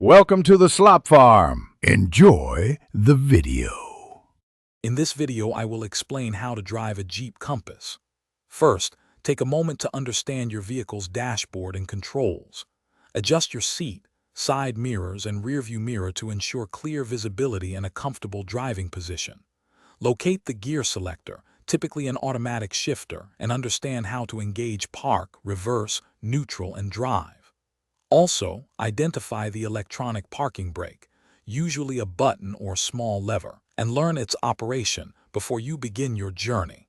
Welcome to the Slop Farm. Enjoy the video. In this video, I will explain how to drive a Jeep Compass. First, take a moment to understand your vehicle's dashboard and controls. Adjust your seat, side mirrors, and rearview mirror to ensure clear visibility and a comfortable driving position. Locate the gear selector, typically an automatic shifter, and understand how to engage park, reverse, neutral, and drive. Also, identify the electronic parking brake, usually a button or small lever, and learn its operation before you begin your journey.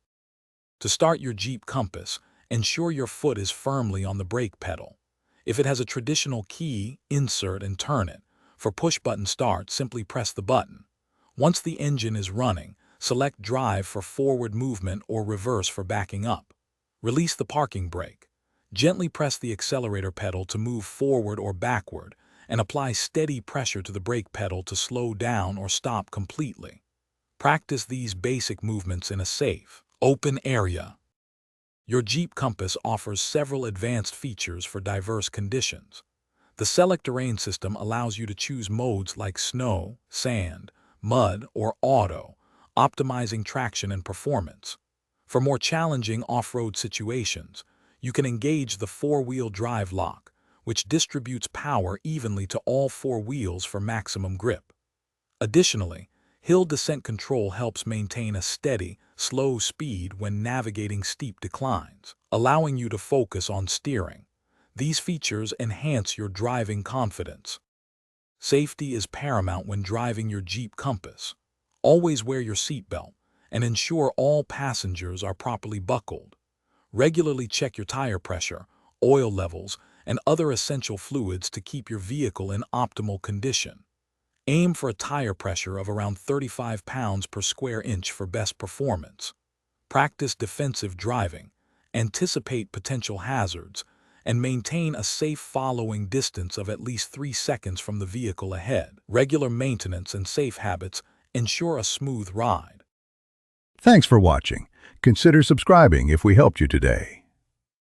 To start your Jeep Compass, ensure your foot is firmly on the brake pedal. If it has a traditional key, insert and turn it. For push-button start, simply press the button. Once the engine is running, select drive for forward movement or reverse for backing up. Release the parking brake. Gently press the accelerator pedal to move forward or backward, and apply steady pressure to the brake pedal to slow down or stop completely. Practice these basic movements in a safe, open area. Your Jeep Compass offers several advanced features for diverse conditions. The Select Terrain system allows you to choose modes like snow, sand, mud, or auto, optimizing traction and performance. For more challenging off-road situations, you can engage the four-wheel drive lock, which distributes power evenly to all four wheels for maximum grip. Additionally, hill descent control helps maintain a steady, slow speed when navigating steep declines, allowing you to focus on steering. These features enhance your driving confidence. Safety is paramount when driving your Jeep Compass. Always wear your seatbelt and ensure all passengers are properly buckled. Regularly check your tire pressure, oil levels, and other essential fluids to keep your vehicle in optimal condition. Aim for a tire pressure of around 35 pounds per square inch for best performance. Practice defensive driving, anticipate potential hazards, and maintain a safe following distance of at least 3 seconds from the vehicle ahead. Regular maintenance and safe habits ensure a smooth ride. Thanks for watching. Consider subscribing if we helped you today.